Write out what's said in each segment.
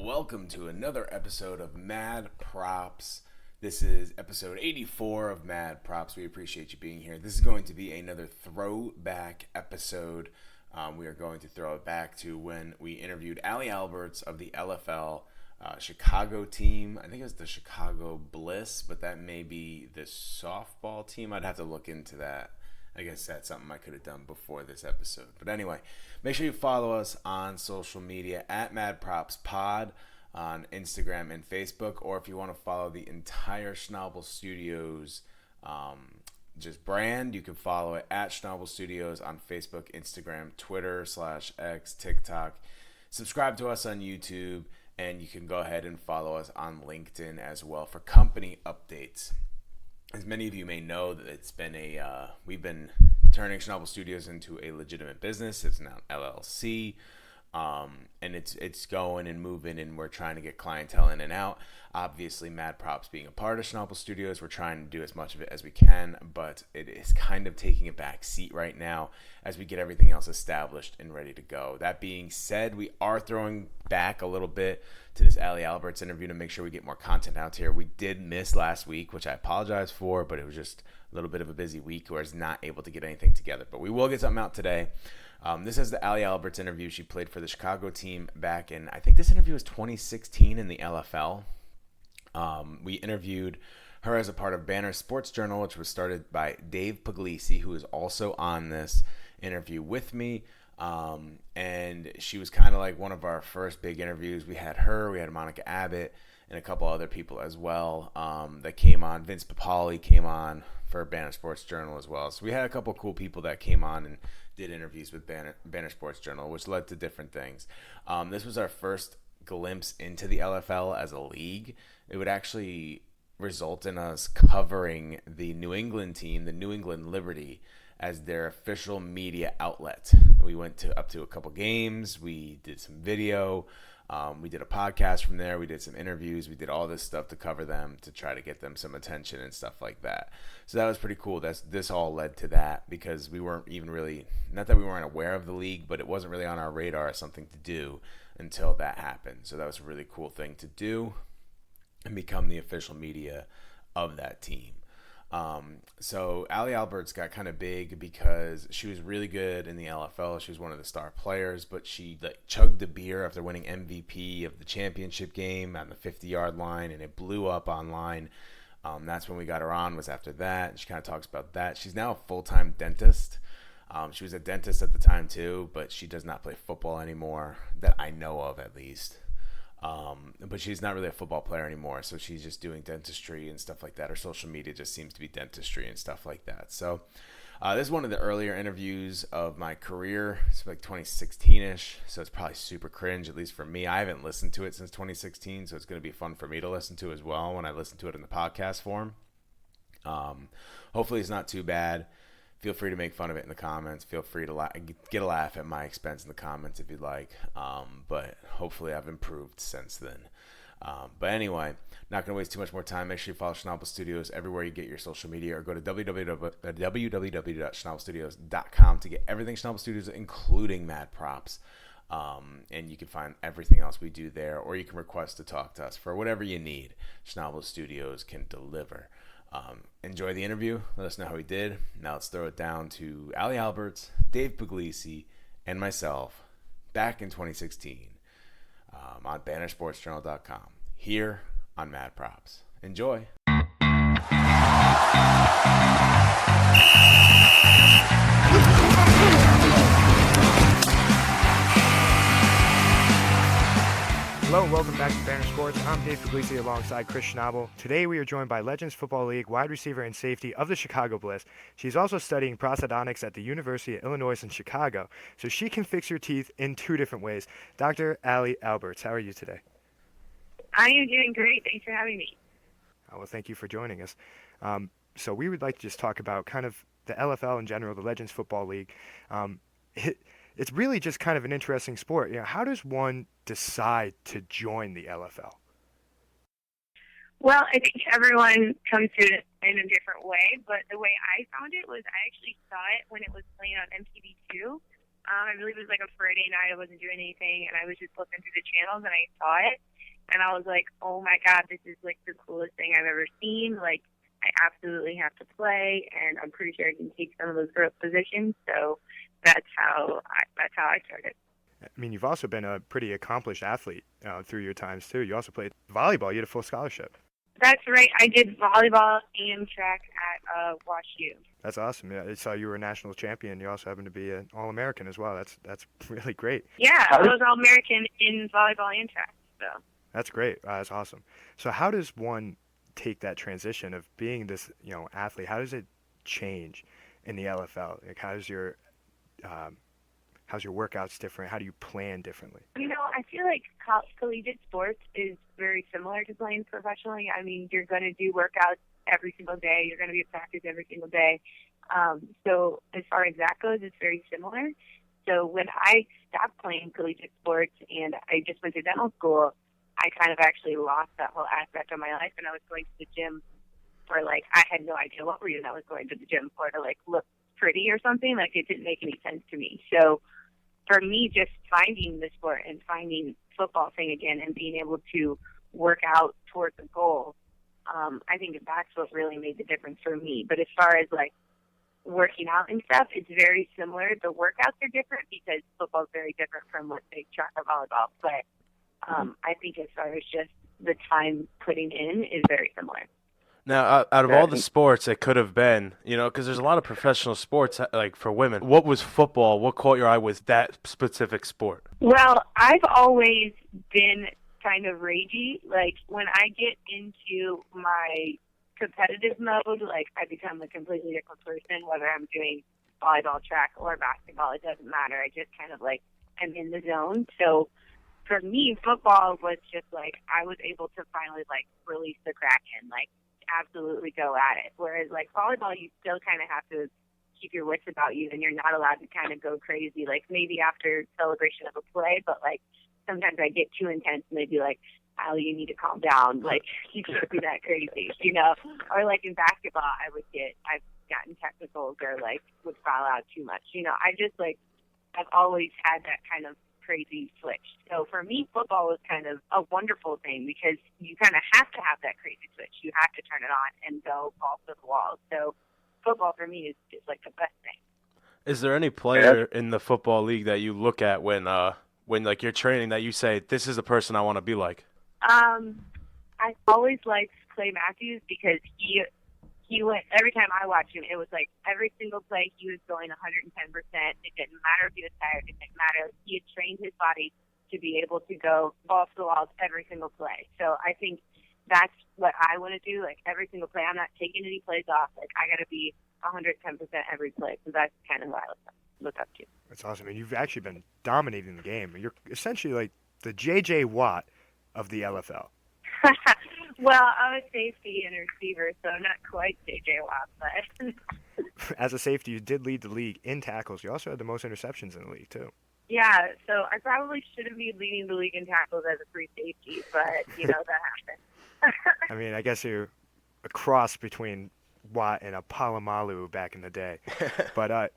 Welcome to another episode of Mad Props. This is episode 84 of Mad Props. We appreciate you being here. This is going to be another throwback episode. We are going to throw it back to when we interviewed Alli Alberts of the LFL Chicago team. I think it was the Chicago Blitz, but that may be the softball team. I'd have to look into that. I guess that's something I could have done before this episode. But anyway, make sure you follow us on social media at MadPropsPod on Instagram and Facebook. Or if you want to follow the entire Schnabel Studios just brand, you can follow it at Schnabel Studios on Facebook, Instagram, Twitter /X, TikTok. Subscribe to us on YouTube, and you can go ahead and follow us on LinkedIn as well for company updates. As many of you may know, that it's been we've been turning Schnabel Studios into a legitimate business. It's now LLC, and it's going and moving, and we're trying to get clientele in and out. Obviously, Mad Props being a part of Schnabel Studios, we're trying to do as much of it as we can, but it is kind of taking a back seat right now as we get everything else established and ready to go. That being said, we are throwing back a little bit to this Alli Alberts interview to make sure we get more content out here. We did miss last week, which I apologize for, but it was just a little bit of a busy week where I was not able to get anything together. But we will get something out today. This is the Alli Alberts interview. She played for the Chicago team back in, I think this interview was 2016 in the LFL. We interviewed her as a part of Banner Sports Journal, which was started by Dave Puglisi, who is also on this interview with me. And she was kind of like one of our first big interviews. We had her, we had Monica Abbott, and a couple other people as well that came on. Vince Papali came on for Banner Sports Journal as well. So we had a couple cool people that came on and did interviews with Banner Sports Journal, which led to different things. This was our first glimpse into the LFL as a league. It would actually result in us covering the New England team, the New England Liberty, as their official media outlet. We went up to a couple games. We did some video. We did a podcast from there. We did some interviews. We did all this stuff to cover them, to try to get them some attention and stuff like that. So that was pretty cool. This all led to that because we weren't even really, not that we weren't aware of the league, but it wasn't really on our radar as something to do until that happened. So that was a really cool thing to do and become the official media of that team. So Alli Alberts got kind of big because she was really good in the LFL. She was one of the star players, but she chugged the beer after winning MVP of the championship game on the 50-yard line, and it blew up online. That's when we got her on, was after that. She kind of talks about that. She's now a full-time dentist. She was a dentist at the time too, but she does not play football anymore, that I know of at least. But she's not really a football player anymore, so she's just doing dentistry and stuff like that. Her social media just seems to be dentistry and stuff like that. So this is one of the earlier interviews of my career. It's like 2016-ish, so it's probably super cringe, at least for me. I haven't listened to it since 2016, so it's going to be fun for me to listen to as well when I listen to it in the podcast form. Hopefully it's not too bad. Feel free to make fun of it in the comments. Feel free to get a laugh at my expense in the comments if you'd like. But hopefully I've improved since then. But anyway, not going to waste too much more time. Make sure you follow Schnabel Studios everywhere you get your social media, or go to www.schnabelstudios.com to get everything Schnabel Studios, including Mad Props. And you can find everything else we do there, or you can request to talk to us for whatever you need. Schnabel Studios can deliver. Enjoy the interview. Let us know how we did. Now let's throw it down to Alli Alberts, Dave Puglisi, and myself back in 2016 on bannersportsjournal.com here on Mad Props. Enjoy. Hello and welcome back to Banner Sports. I'm Dave Puglisi alongside Chris Schnabel. Today we are joined by Legends Football League wide receiver and safety of the Chicago Blitz. She's also studying prosthodontics at the University of Illinois in Chicago, so she can fix your teeth in two different ways. Dr. Alli Alberts, how are you today? I am doing great. Thanks for having me. Well, thank you for joining us. So we would like to just talk about kind of the LFL in general, the Legends Football League. It's really just kind of an interesting sport. You know, how does one decide to join the LFL? Well, I think everyone comes to it in a different way, but the way I found it was I actually saw it when it was playing on MTV2. I believe it was like a Friday night. I wasn't doing anything, and I was just looking through the channels, and I saw it. And I was like, oh my God, this is like the coolest thing I've ever seen. Like, I absolutely have to play, and I'm pretty sure I can take some of those growth positions. So that's how I started. I mean, you've also been a pretty accomplished athlete through your times, too. You also played volleyball. You had a full scholarship. That's right. I did volleyball and track at WashU. That's awesome. Yeah, I saw you were a national champion. You also happen to be an All-American as well. That's really great. Yeah, I was All-American in volleyball and track. So That's great. That's awesome. So how does one take that transition of being this, athlete? How does it change in the LFL? Like, how's your workouts different? How do you plan differently? I feel like collegiate sports is very similar to playing professionally. I mean, you're going to do workouts every single day. You're going to be at practice every single day. So as far as that goes, it's very similar. So when I stopped playing collegiate sports and I just went to dental school, I kind of actually lost that whole aspect of my life, and I was going to the gym for, I had no idea what reason I was going to the gym for, to, look pretty or something. It didn't make any sense to me. So for me, just finding the sport and finding football thing again and being able to work out towards a goal, I think that's what really made the difference for me. But as far as, working out and stuff, it's very similar. The workouts are different because football is very different from, say, track or volleyball. But I think as far as just the time putting in is very similar. Now, out of all the sports it could have been, because there's a lot of professional sports, for women, what was football? What caught your eye with that specific sport? Well, I've always been kind of ragey. When I get into my competitive mode, I become a completely different person, whether I'm doing volleyball, track, or basketball. It doesn't matter. I just kind of, I'm in the zone. So for me, football was just, I was able to finally, release the Kraken, absolutely go at it. Whereas volleyball, you still kind of have to keep your wits about you, and you're not allowed to kind of go crazy. Maybe after celebration of a play, but sometimes I get too intense, and they'd be like, "Allie, you need to calm down. You can't be that crazy, Or in basketball, I've gotten technicals or would foul out too much. I just I've always had that kind of crazy switch. So for me, football was kind of a wonderful thing because you kind of have to have that crazy switch. You have to turn it on and go balls to the wall. So football for me is just the best thing. Is there any player in the football league that you look at when you're training that you say, this is the person I want to be like? I always liked Clay Matthews because he went, every time I watched him, it was every single play he was going 110%. It didn't matter if he was tired. It didn't matter. He had trained his body to be able to go balls to the walls every single play. So I think that's what I want to do. Every single play, I'm not taking any plays off. I got to be 110% every play. So that's kind of what I look up to. That's awesome. And you've actually been dominating the game. You're essentially the J.J. Watt of the LFL. Well, I'm a safety and a receiver, so not quite J.J. Watt, but... As a safety, you did lead the league in tackles. You also had the most interceptions in the league, too. Yeah, so I probably shouldn't be leading the league in tackles as a free safety, but, that happened. I mean, I guess you're a cross between Watt and a Palomalu back in the day. But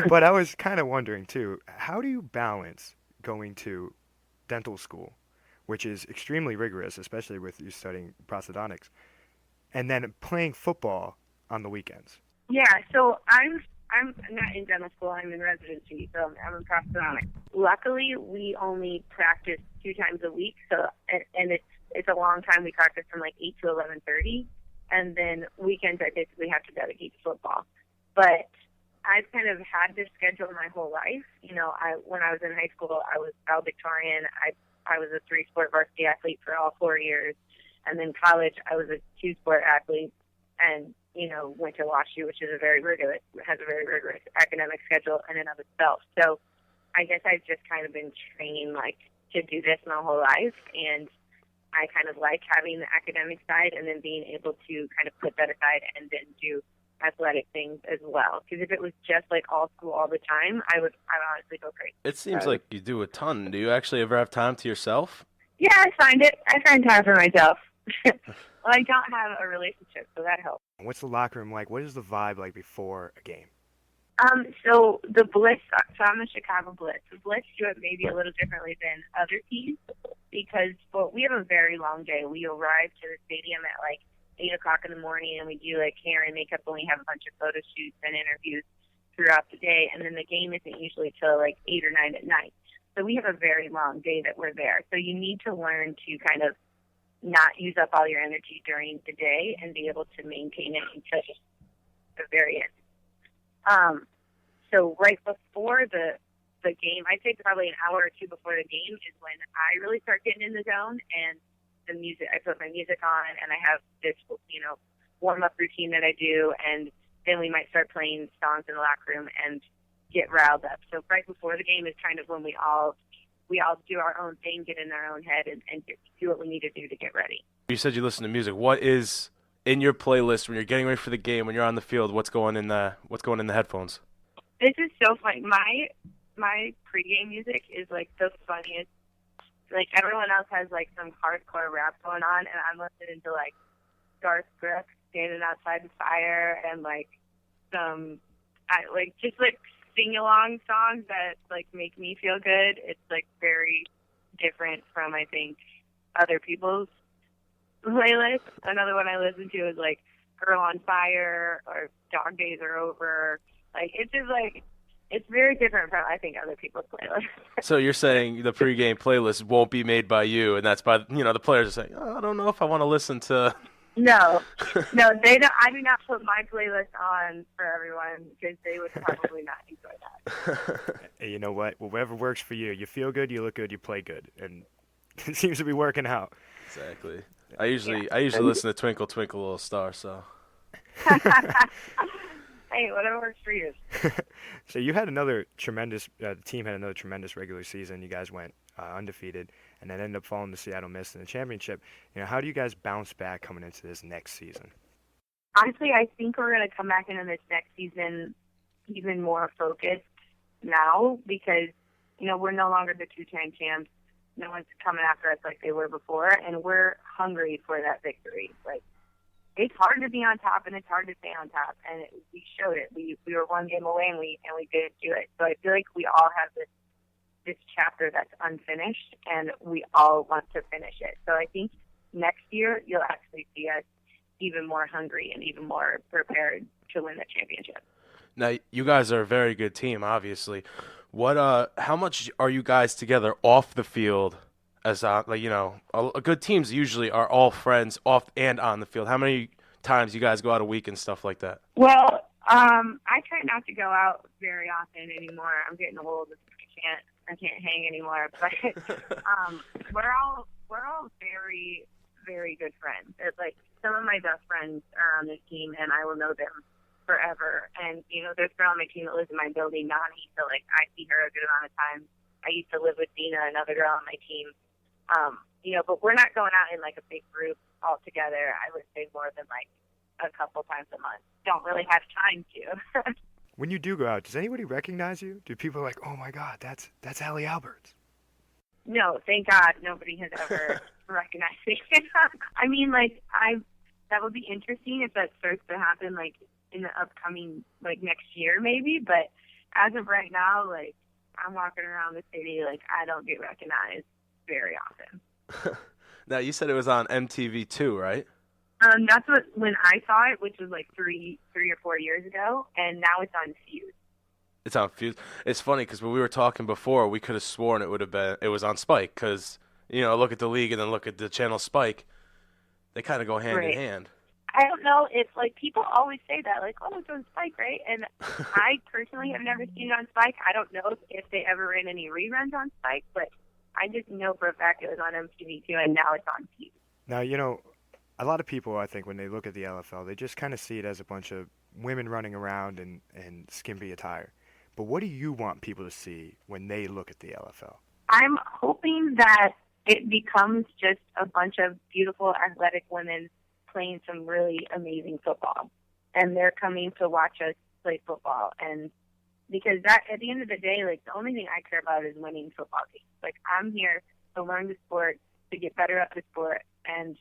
but I was kind of wondering, too, how do you balance going to dental school, which is extremely rigorous, especially with you studying prosthodontics, and then playing football on the weekends? Yeah, so I'm not in dental school. I'm in residency, so I'm in prosthodontics. Luckily, we only practice 2 times a week, so and it's a long time. We practice from 8 to 11:30, and then weekends I basically have to dedicate to football. But I've kind of had this schedule my whole life. When I was in high school, I was valedictorian. I was a 3-sport varsity athlete for all 4 years. And then college, I was a 2-sport athlete and, went to WashU, which is has a very rigorous academic schedule in and of itself. So I guess I've just kind of been trained, to do this my whole life. And I kind of like having the academic side and then being able to kind of put that aside and then do athletic things as well. Because if it was just all school all the time, I'd honestly go crazy. It seems like you do a ton. Do you actually ever have time to yourself? Yeah, I find it. I find time for myself. Well, I don't have a relationship, so that helps. What's the locker room like? What is the vibe like before a game? So the Blitz, so I'm the Chicago Blitz. The Blitz do it maybe a little differently than other teams because we have a very long day. We arrive to the stadium at like 8 o'clock in the morning, and we do like hair and makeup, and we have a bunch of photo shoots and interviews throughout the day. And then the game isn't usually till like 8 or 9 at night. So we have a very long day that we're there. So you need to learn to kind of not use up all your energy during the day and be able to maintain it until the very end. So right before the game, I'd say probably an hour or two before the game is when I really start getting in the zone, and the music, I put my music on, and I have this, warm-up routine that I do, and then we might start playing songs in the locker room and get riled up. So right before the game is kind of when we all do our own thing, get in our own head, and do what we need to do to get ready. You said you listen to music. What is in your playlist when you're getting ready for the game, when you're on the field? What's going in the headphones? This is so funny. My pregame music is like the funniest. Like everyone else has like some hardcore rap going on, and I'm listening to like Garth Brooks standing outside the fire and like some just sing along songs that like make me feel good. It's like very different from I think other people's playlist. Another one I listen to is like Girl on Fire or Dog Days Are Over. Like it's just like it's very different from I think other people's playlists. So you're saying the pregame playlist won't be made by you, and that's by the players are saying, I don't know if I want to listen to. No, they don't. I do not put my playlist on for everyone because they would probably not enjoy that. Hey, you know what? Whatever works for you. You feel good, you look good, you play good, and it seems to be working out. Exactly. I usually listen to Twinkle Twinkle Little Star. So. Hey, whatever works for you. So you had another tremendous. The team had another tremendous regular season. You guys went undefeated, and then ended up falling to Seattle Mist in the championship. How do you guys bounce back coming into this next season? Honestly, I think we're going to come back into this next season even more focused now because we're no longer the two-time champs. No one's coming after us like they were before, and we're hungry for that victory. Like. It's hard to be on top, and it's hard to stay on top, and we showed it. We were one game away, and we didn't do it. So I feel like we all have this chapter that's unfinished, and we all want to finish it. So I think next year you'll actually see us even more hungry and even more prepared to win the championship. Now, you guys are a very good team, obviously. How much are you guys together off the field? As good teams usually are all friends off and on the field. How many times you guys go out a week and stuff like that? Well, I try not to go out very often anymore. I'm getting old. I can't hang anymore. But we're all very, very good friends. It's like some of my best friends are on this team, and I will know them forever. And there's a girl on my team that lives in my building, Nani. So I see her a good amount of times. I used to live with Dina, another girl on my team. But we're not going out in like a big group all together. I would say more than like a couple times a month. Don't really have time to. When you do go out, does anybody recognize you? Do people like, oh my God, that's Alli Alberts? No, thank God nobody has ever recognized me. I mean, that would be interesting if that starts to happen like in the upcoming next year maybe. But as of right now, I'm walking around the city I don't get recognized very often. Now, you said it was on MTV too, right? That's when I saw it, which was 3 or 4 years ago, and now it's on Fuse. It's on Fuse. It's funny because when we were talking before, we could have sworn it was on Spike because look at the league and then look at the channel Spike. They kind of go hand in hand. I don't know if people always say that oh, it's on Spike, right? And I personally have never seen it on Spike. I don't know if they ever ran any reruns on Spike, but I just know for a fact it was on MTV too, and now it's on Fuse. Now, a lot of people, I think, when they look at the LFL, they just kind of see it as a bunch of women running around in skimpy attire. But what do you want people to see when they look at the LFL? I'm hoping that it becomes just a bunch of beautiful, athletic women playing some really amazing football. And they're coming to watch us play football. And because that, at the end of the day, the only thing I care about is winning football games. I'm here to learn the sport, to get better at the sport, and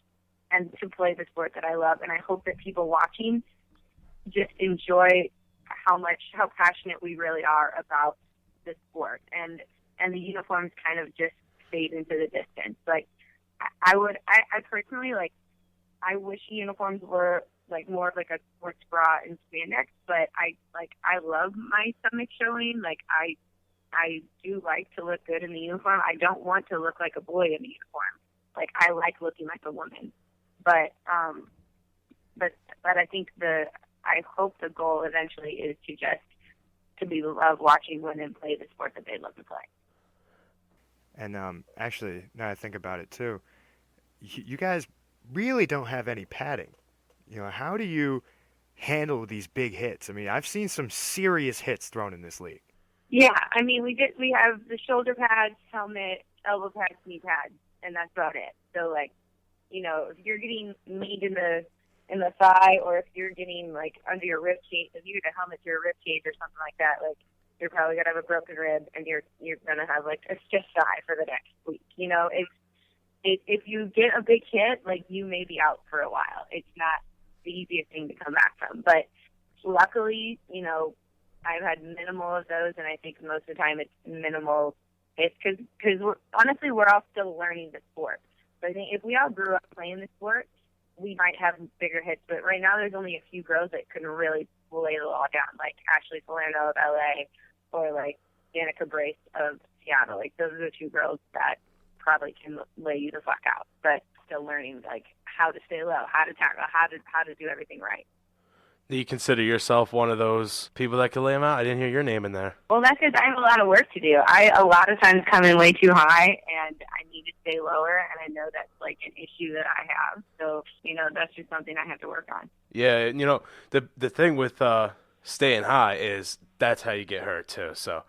to play the sport that I love. And I hope that people watching just enjoy how passionate we really are about the sport, and the uniforms kind of just fade into the distance. Like I personally, like, I wish uniforms were like more of like a sports bra and spandex, but I love my stomach showing. Like I do like to look good in the uniform. I don't want to look like a boy in the uniform. Like, I like looking like a woman. But I think I hope the goal eventually is to be love watching women play the sport that they love to play. And actually, now I think about it too, you guys really don't have any padding. You know, how do you handle these big hits? I mean, I've seen some serious hits thrown in this league. Yeah, I mean, we have the shoulder pads, helmet, elbow pads, knee pads, and that's about it. So, like, you know, if you're getting meat in the thigh, or if you're getting like under your rib cage, if you get a helmet to your rib cage or something like that, like, you're probably gonna have a broken rib, and you're gonna have like a stiff thigh for the next week. You know, if you get a big hit, like, you may be out for a while. It's not the easiest thing to come back from, but luckily, you know, I've had minimal of those, and I think most of the time it's minimal. It's because honestly, we're all still learning the sport. So I think if we all grew up playing the sport, we might have bigger hits. But right now, there's only a few girls that can really lay the law down, like Ashley Salerno of LA, or like Danica Brace of Seattle. Like, those are the two girls that probably can lay you the fuck out, but still learning like how to stay low, how to tackle, how to do everything right. Do you consider yourself one of those people that can lay them out? I didn't hear your name in there. Well, that's because I have a lot of work to do. I a lot of times come in way too high, and I need to stay lower, and I know that's like an issue that I have. So, you know, that's just something I have to work on. Yeah, you know, the thing with staying high is that's how you get hurt too. So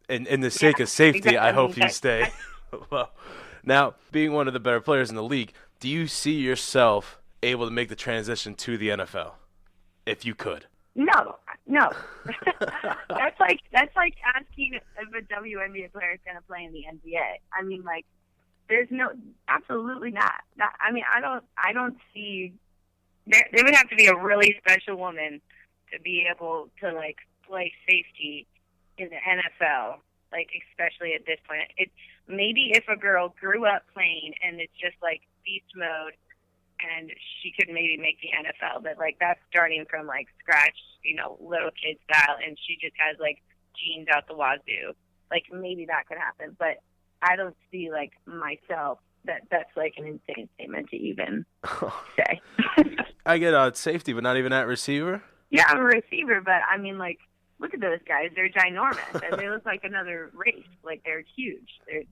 in the sake of safety, exactly. I hope you stay low. Now, being one of the better players in the league, do you see yourself able to make the transition to the NFL? If you could. No. That's like asking if a WNBA player is going to play in the NBA. I mean, like, there's absolutely not. I mean, I don't see. There would have to be a really special woman to be able to like play safety in the NFL. Like, especially at this point, maybe if a girl grew up playing and it's just like beast mode, and she could maybe make the NFL, but like, that's starting from like scratch, you know, little kid style, and she just has like genes out the wazoo. Like, maybe that could happen, but I don't see like myself that's like an insane statement to even say. I get safety, but not even at receiver. Yeah, I'm a receiver, but I mean, like, look at those guys. They're ginormous, and they look like another race. Like, they're huge. They're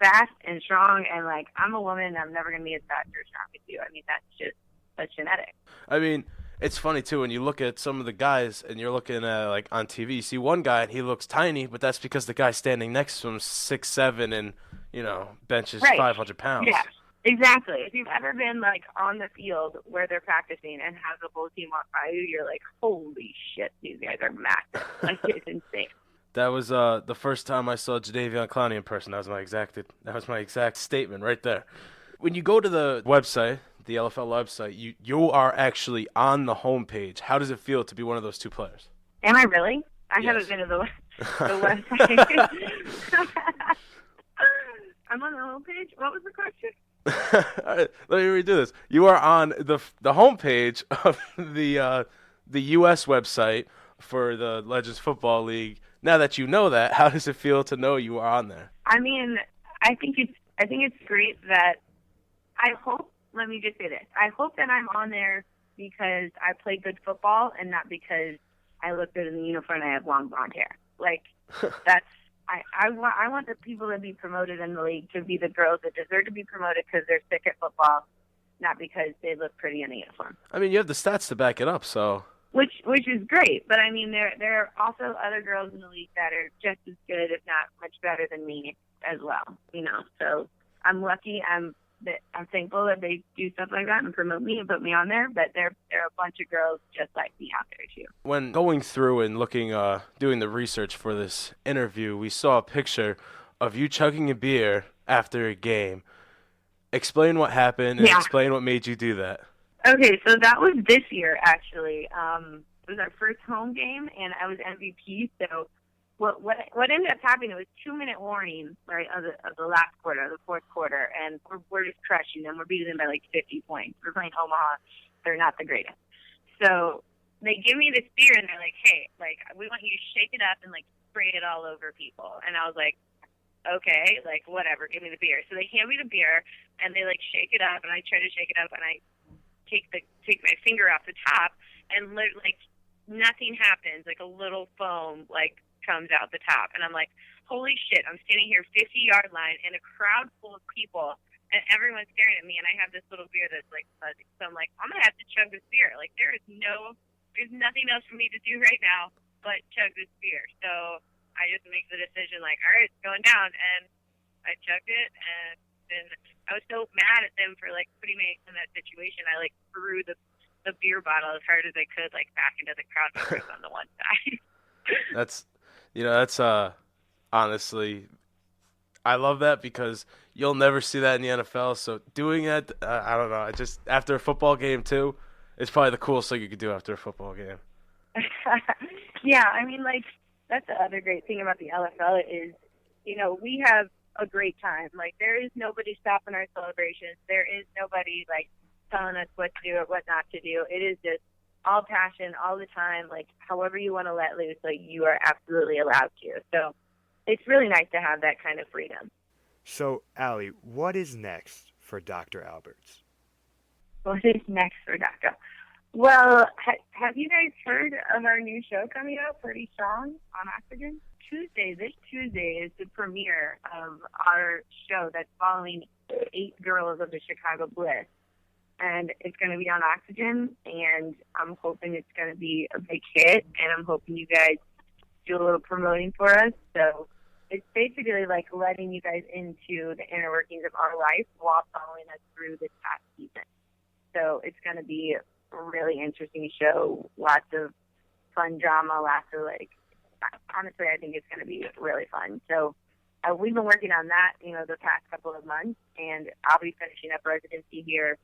fast and strong, and like, I'm a woman, I'm never going to be as fast or strong as you. I mean, that's genetic. I mean, it's funny too when you look at some of the guys and you're looking at like on TV, you see one guy and he looks tiny, but that's because the guy standing next to him is 6'7" and, you know, benches 500 pounds. Yeah, exactly. If you've ever been like on the field where they're practicing and have the whole team walk by you, you're like, holy shit, these guys are massive. Like, it's insane. That was the first time I saw Jadeveon Clowney in person. That was my exact statement right there. When you go to the website, the LFL website, you are actually on the homepage. How does it feel to be one of those two players? Am I really? I haven't been to the website. I'm on the homepage? What was the question? All right, let me redo this. You are on the homepage of the U.S. website for the Legends Football League. Now that you know that, how does it feel to know you are on there? I mean, I think it's great that let me just say this. I hope that I'm on there because I play good football and not because I look good in the uniform and I have long blonde hair. Like, I want the people that be promoted in the league to be the girls that deserve to be promoted because they're sick at football, not because they look pretty in the uniform. I mean, you have the stats to back it up, so. Which is great, but I mean, there are also other girls in the league that are just as good, if not much better than me as well. You know, so I'm lucky. I'm thankful that they do stuff like that and promote me and put me on there. But there are a bunch of girls just like me out there too. When going through and looking, doing the research for this interview, we saw a picture of you chugging a beer after a game. Explain what happened and explain what made you do that. Okay, so that was this year, actually. It was our first home game, and I was MVP. So what ended up happening, it was 2-minute warning, right, of the last quarter, the fourth quarter, and we're just crushing them. We're beating them by like 50 points. We're playing Omaha. They're not the greatest. So they give me this beer, and they're like, hey, like, we want you to shake it up and, like, spray it all over people. And I was like, okay, like, whatever, give me the beer. So they hand me the beer, and they, like, shake it up, and I try to shake it up, and I take my finger off the top, and, like, nothing happens. Like, a little foam, like, comes out the top. And I'm like, holy shit, I'm standing here 50-yard line in a crowd full of people, and everyone's staring at me, and I have this little beer that's, like, fuzzy. So I'm like, I'm going to have to chug this beer. Like, there's nothing else for me to do right now but chug this beer. So I just make the decision, like, all right, it's going down. And I chugged it, and then I was so mad at them for, like, putting me in that situation. I, like, threw the beer bottle as hard as I could, like, back into the crowd members on the one side. That's honestly, I love that because you'll never see that in the NFL. So doing that, I don't know. Just after a football game too, it's probably the coolest thing you could do after a football game. Yeah, I mean, like, that's the other great thing about the LFL is, you know, we have a great time. Like, there is nobody stopping our celebrations. There is nobody, like, telling us what to do or what not to do. It is just all passion all the time. Like, however you want to let loose, like, you are absolutely allowed to. So it's really nice to have that kind of freedom. So, Allie, what is next for Dr. Alberts? What is next for Dr.? Well, have you guys heard of our new show coming out, Pretty Strong, on Oxygen? This Tuesday is the premiere of our show that's following 8 girls of the Chicago Blitz. And it's going to be on Oxygen, and I'm hoping it's going to be a big hit, and I'm hoping you guys do a little promoting for us. So it's basically like letting you guys into the inner workings of our life while following us through this past season. So it's going to be a really interesting show, lots of fun drama, lots of, like, honestly, I think it's going to be really fun. So we've been working on that, you know, the past couple of months, and I'll be finishing up residency here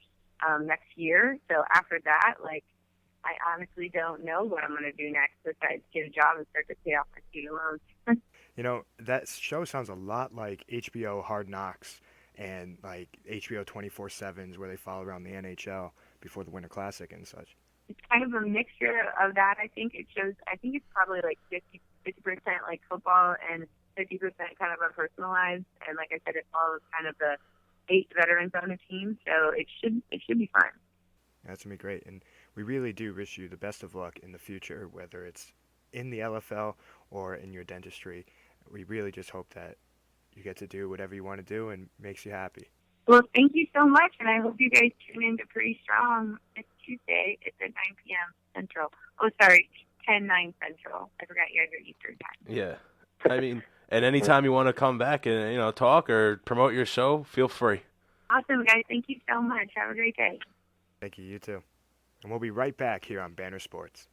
next year. So after that, like, I honestly don't know what I'm going to do next besides get a job and start to pay off my student loans. You know, that show sounds a lot like HBO Hard Knocks and like HBO 24/7s where they follow around the NHL before the Winter Classic and such. It's kind of a mixture of that. I think it's probably like 50% like football and 50% kind of our personal lives. And like I said, it follows kind of the 8 veterans on the team. So it should be fun. That's going to be great. And we really do wish you the best of luck in the future, whether it's in the LFL or in your dentistry. We really just hope that you get to do whatever you want to do and makes you happy. Well, thank you so much, and I hope you guys tune in to Pretty Strong this Tuesday. It's at 9 p.m. Central. Oh, sorry, 10/9 Central. I forgot you guys are Eastern time. Yeah, I mean, and anytime you want to come back and, you know, talk or promote your show, feel free. Awesome, guys. Thank you so much. Have a great day. Thank you, you too. And we'll be right back here on Banner Sports.